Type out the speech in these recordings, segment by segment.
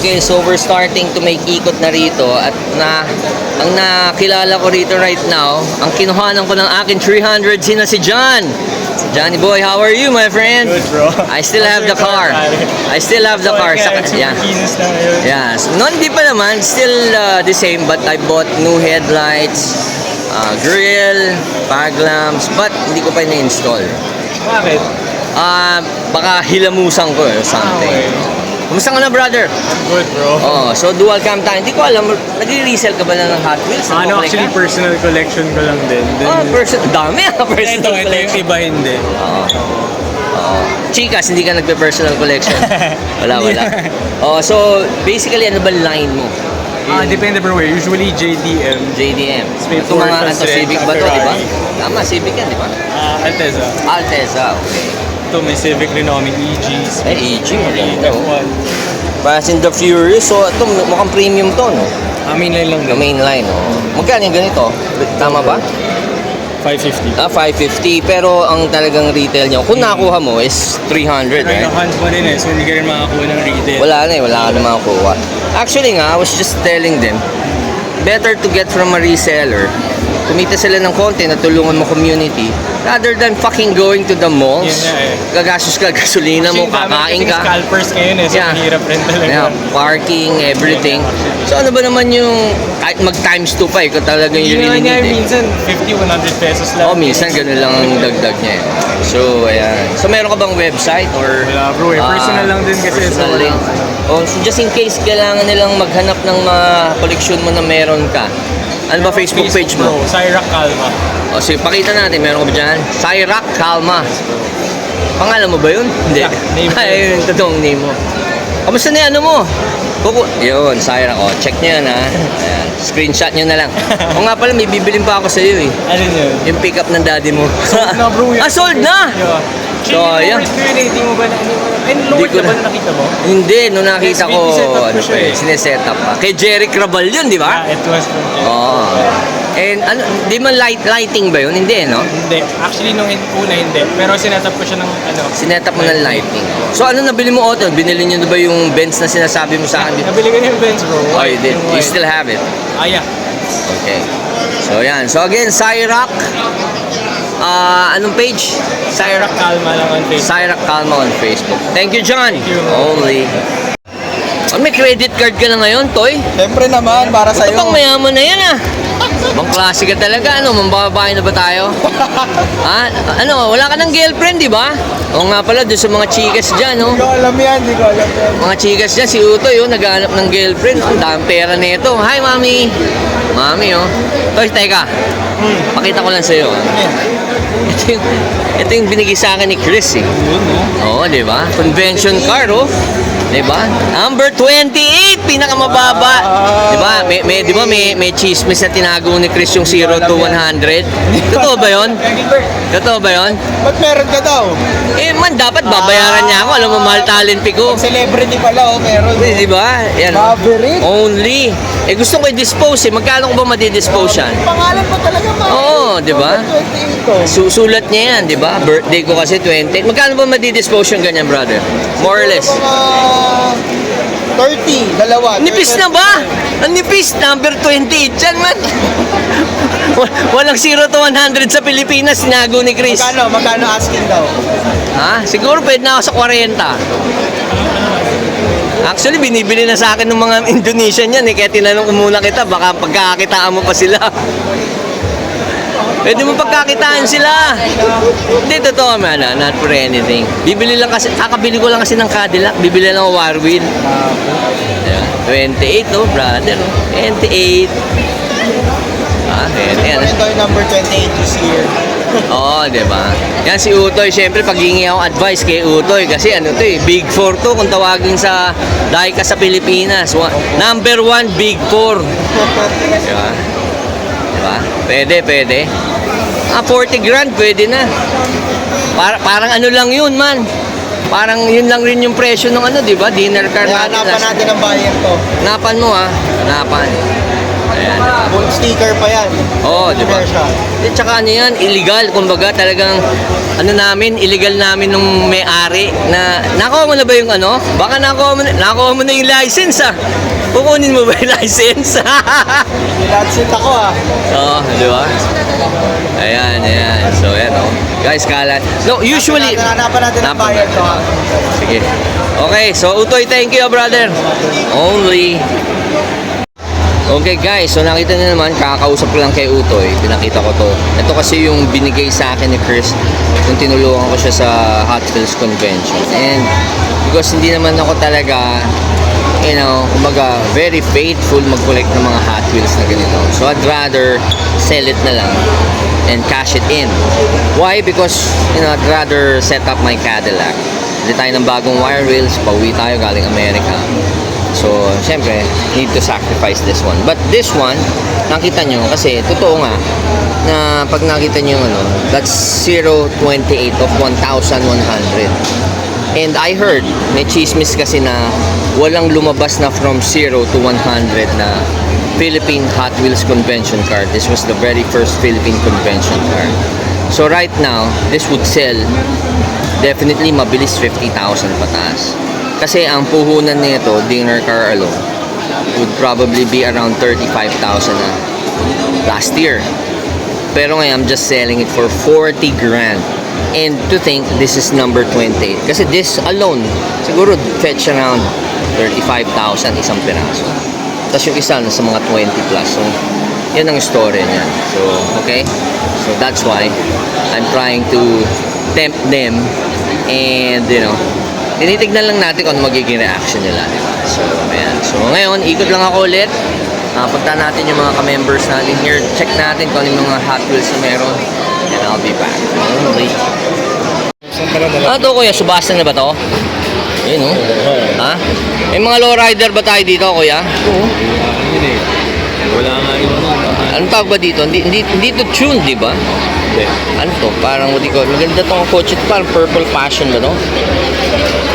Okay, so we're starting to make ikot na rito at ang nakilala ko rito right now, ang kinuhanan ko ng akin 300 si John. Johnny boy, how are you, my friend? Good, bro. I still have the car. I still have the car. Yeah. Yes. No, hindi pa naman. Still the same, but I bought new headlights, grill, fog lamps, but hindi ko pa na-install. Bakit? Baka hilamusan ko something. Okay. Kumusta ka na, brother? Good, bro. Oh, so dual cam tayo. Hindi ko alam, nagre-resell ka ba na ng Hot Wheels? Actually, personal collection ko lang din. Dami personal ito collection. yung iba hindi. Chicas, hindi ka nagpe-personal collection? Wala. Oh, so basically, ano ba line mo? Depende, bro. Usually, JDM. JDM. Space Ito for mga Considerate Civic ba to, di ba? Ferrari. Tama, Civic yan, di ba? Alteza. Alteza, okay. Ito, may Civic rin ako. May EG. EG, maganda. F1. Fast and the Furious, so ito mukhang premium to, no? Mainline lang The din. main line, no? Magkano yung ganito? Tama ba? 550. 550, pero ang talagang retail nyo, kung nakuha mo is 300, Right, right? hands mo din so hindi ka rin makakuha ng retail. Wala ka na makakuha. Actually nga, I was just telling them, better to get from a reseller. Kumita sila ng konti na tulungan mo community rather than fucking going to the malls. Gagastos ka, gasolina mo, kakain ka. Scalpers ngayon so mahirap rin talaga. Yeah, parking, everything. So ano ba naman yung kahit mag times 2 pa kung talaga yung really need minsan 50, 100 pesos lang. minsan ganun lang ang dagdag niya. So, ayan. So meron ka bang website or? Wala, bro. Personal lang din kasi. Personal din. Oh, so just in case kailangan nilang maghanap ng mga collection mo na meron ka. Ano ba Facebook page mo? Cyrac Calma. O sige, pakita natin. Meron ka ba dyan? Cyrac Calma. Pangalan mo ba yun? Hindi. Name ko. Ay, yung totoong name mo. Kamusta na yan, ano mo? Yun, Cyrac. O, check nyo yan, ha. Ayan. Screenshot nyo na lang. O nga pala, may bibilin pa ako sa'yo, eh. Ano yun? Yung pick up ng daddy mo. Sold na, bro. Sold na? So, ayan. Hindi mo ba na lowered na ba nakita mo? Hindi, nung nakita ko, Sineset up ko siya eh. sineset up pa. Kay Jerry Crabal yun, di ba? It was from Oo. And ano, di man lighting ba yun? Hindi, no? Hindi. Actually, nung una hindi. Pero sinetap ko siya ng Sinet up mo ng lighting. So, ano nabili mo, Otto? Binili nyo na ba yung Benz na sinasabi mo sa akin? Nabili ko na yung Benz, bro. Oh, you did. You still have it? Yeah. Okay. So, yan. So, again, Cyrac. Anong page? Cyrac Calma lang on Facebook. Cyrac Calma on Facebook. Thank you, John. Thank you. Only. May credit card ka na ngayon, Toy? Siyempre naman, para Ito sa'yo. pang mayaman na yan, ah. Bang klase ka talaga, ano? Mambababae na ba tayo? Ha? Ano? Wala ka ng girlfriend, di ba? O nga pala, doon sa mga chikas dyan, no? Hindi ko alam yan, hindi ko alam yan. Mga chikas dyan, si Utoy, oh, naghahanap ng girlfriend. Ang daming pera nito. Hi, Mami. Mami, oh. Toy, teka. Pakita ko lang sa'yo, ah. Ito yung binigay sa akin ni Chris, eh. Oo, di ba? Convention car, oh. Di ba? Number 28, pinakamababa. Di ba? Di ba may chismis na tinago ni Chris yung 0 to 100? Totoo ba 'yon? Totoo ba 'yon? Ba't meron ka daw? Man, dapat babayaran niya ako. Alam mo, mahal talent fee ko. Celebrity pala, meron. Di ba? Yan. Maverick? Only. Gusto ko i-dispose, eh. Magkano ko ba madidispose yan? Pangalan pa talaga, Oo, di ba? 28 Sulat niya yan, di ba? Birthday ko kasi 20. Magkano ba madidispose yung ganyan, brother? More or less. 30, dalawa. Nipis na ba? Ang nipis, number 28 yan, man. Walang 0 to 100 sa Pilipinas, sinago ni Chris. Magkano asking daw? Ha? Siguro pwede na ako sa 40. Actually, binibili na sa akin ng mga Indonesian yan, eh. Kaya tinanong ko muna kita, baka pagkakakitaan mo pa sila. Pwede mo pagkakitaan sila. Hindi, totoo man, not for anything. Bibili lang kasi, kakabili ko lang kasi ng Cadillac, bibili lang ng war wheel. 28, oh, brother. 28. Yan. Ito yung number 28 this year. Oo, diba? Yan si Utoy, syempre paghingi ako advice kay Utoy kasi ano to eh, Big 4 to kung tawagin sa Daica sa Pilipinas. Number 1, Big 4. Diba? Diba? Pwede. 40 grand, pwede na. Parang ano lang yun, man. Parang yun lang rin yung presyo ng ano, di ba? Dinner car natin. Hanapan natin ang buyer to. Hanapan mo, ha? Hanapan. Ayan. Gold sticker pa yan. Oo, di ba? Siya. At saka ano yan, illegal. Kumbaga talagang, ano namin, illegal namin nung may-ari na, nakuha mo na ba yung ano? Baka nakuha mo na yung license ah. Kukunin mo ba yung license? That's it ako ah. Oo, di ba? Ayan, ayan. So, ayan oh. Guys, kalat. No, usually... Hanapan natin ang Hanapan bayad natin. to ha. Sige. Okay, so Utoy, thank you, brother. Only. Okay guys, so nakita niyo naman, kakausap ko lang kay Utoy, pinakita ko to. Ito kasi yung binigay sa akin ni Chris nung tinulungan ko siya sa Hot Wheels Convention. And because hindi naman ako talaga, you know, kumbaga, very faithful mag-collect ng mga Hot Wheels na ganito. So I'd rather sell it na lang and cash it in. Why? Because, you know, I'd rather set up my Cadillac. Hindi tayo ng bagong wire wheels, pauwi tayo galing Amerika. So, syempre, need to sacrifice this one. But this one, nakita nyo, kasi totoo nga, na pag nakita nyo yung ano, that's 0.28 of 1,100. And I heard, may chismis kasi na walang lumabas na from 0 to 100 na Philippine Hot Wheels Convention car. This was the very first Philippine convention car. So right now, this would sell definitely mabilis 50,000 pataas. Kasi ang puhunan nito, dinner car alone, would probably be around 35,000 na last year. Pero ngayon, I'm just selling it for 40 grand. And to think, this is number 28. Kasi this alone, siguro fetch around 35,000 isang piraso. Tapos yung isa nasa mga 20 plus. So, yan ang story niya. So, okay? So, that's why I'm trying to tempt them and, you know, tinitignan lang natin kung ano magiging reaction nila. Diba? So, ayan. So, ngayon, ikot lang ako ulit. Punta natin yung mga ka-members natin here. Check natin kung ano yung mga Hot Wheels na meron. And I'll be back. Ano to, kuya? Subasta na ba to? Ayun, oh. Ha? May mga lowrider ba tayo dito, kuya? Oo. Wala nga yun. Anong tawag ba dito? Hindi to tune, di ba? Ano to? Parang, maganda tong kotse. Parang purple passion ba to?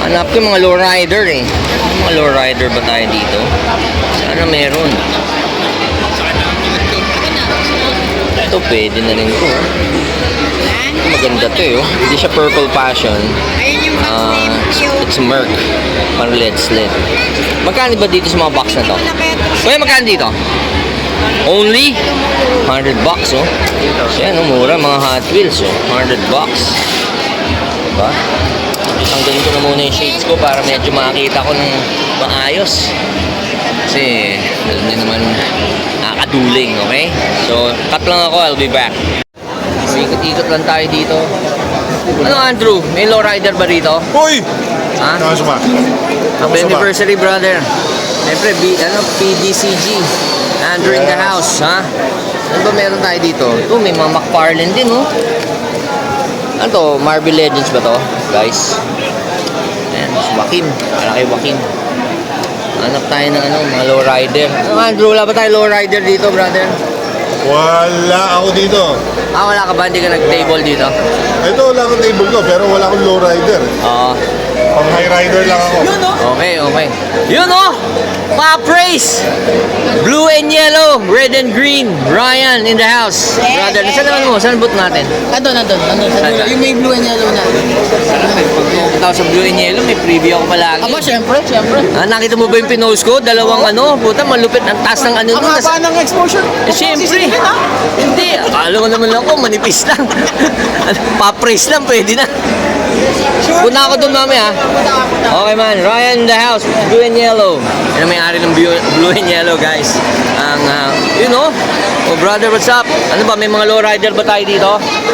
Hanap ko yung mga lowrider eh. Mga lowrider ba tayo dito? Sana meron. Ito pwede na rin to. Maganda to eh. Oh. Hindi siya purple passion. It's Merc. Parang let's let. Magkano ba dito sa mga box na to? Kuya, magkano dito? Only $100 oh. Yan, oh, mura mga Hot Wheels oh. $100. Diba? Tanggalin ko na muna yung shades ko para medyo makakita ko ng maayos. Kasi, alam niyo naman, nakakaduling, okay? So, cut lang ako, I'll be back. So, ikot-ikot lang tayo dito. Ano, Andrew? May lowrider ba rito? Hoy! Ha? Nakasama. Happy anniversary, brother. Siyempre, PDCG. Andrew in the house, ha? Ano ba meron tayo dito? Ito, may mga McFarlane din, oh. Ano to? Marvel Legends ba to, guys? Ayan, si Joaquin. Para kay Joaquin. Hanap tayo ng ano, mga lowrider. Ano, Andrew, wala ba tayo lowrider dito, brother? Wala ako dito. Wala ka ba? Hindi ka nag-table dito? Ito, wala akong table ko, pero wala akong lowrider. Oo. Pang high rider lang ako. Okay, okay. Yun oh! Pa-praise! Blue and yellow, red and green. Ryan in the house. Brother, saan naman mo? Saan boot natin? Nandun. Saan? Yung may blue and yellow na. Pag sa blue and yellow, may preview ako palagi. Aba, syempre. Nakita mo ba yung pinost ko? Dalawang ano, puta, malupit ang taas ng ano Ang nun. haba ng exposure. Siyempre. Hindi, akala ko naman ako, manipis lang. Pa-praise lang, pwede na. Punta ako dun mamaya. Okay man, Ryan in the house, blue and yellow. Yan ang may-ari ng blue and yellow, guys. Ang, you know, oh brother, what's up? Ano ba, may mga lowrider ba tayo dito?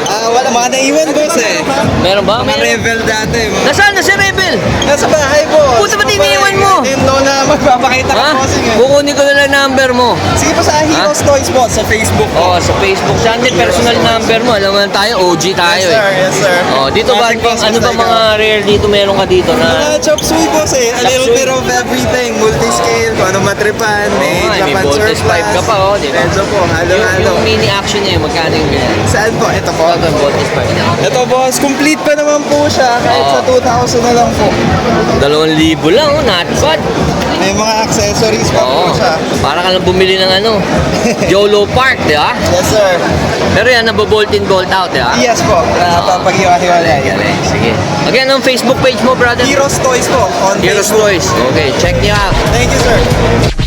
Wala, mga naiwan boss eh. Meron ba? Mga Rebel dati. Nasaan na si Rebel? Nasa bahay boss. Puta, ba't iniwan mo? Hindi na magpapakita Ha? ka bossing eh. Kukunin ko na lang number mo. Sige pa sa Heroes Toys boss sa Facebook. Oh, sa Facebook channel, personal number mo. Alam mo na tayo, OG tayo eh. Yes sir. Oh, dito ba, Classic boss, ano ba Mustang. mga rare dito meron ka dito na... Chop suey boss eh. A Chop little suey. bit of everything. Multi-scale, kung ano matripan, may Oo nga, may Japan voltes surplus. ka pa, oh, di ba? Medyo po, halo-halo. Yung mini action niya, magkano yung ganyan? Saan po? Ito po. Ito, Voltes 5. Ito boss, complete pa naman po siya. Kahit sa 2,000 na lang po. 2,000 lang, oh, not bad. May mga accessories pa Oo. po siya. Para ka lang bumili ng ano, YOLO Park, di ba? Yes sir. Pero yan, nabobolt in, bolt out, di ba? Yes po. Papag-iwa-hiwalay. Galing, sige. Again, ang Facebook page mo, brother? Heroes Toys po. On Heroes Facebook. Toys. Okay, check niyo out. Thank you sir.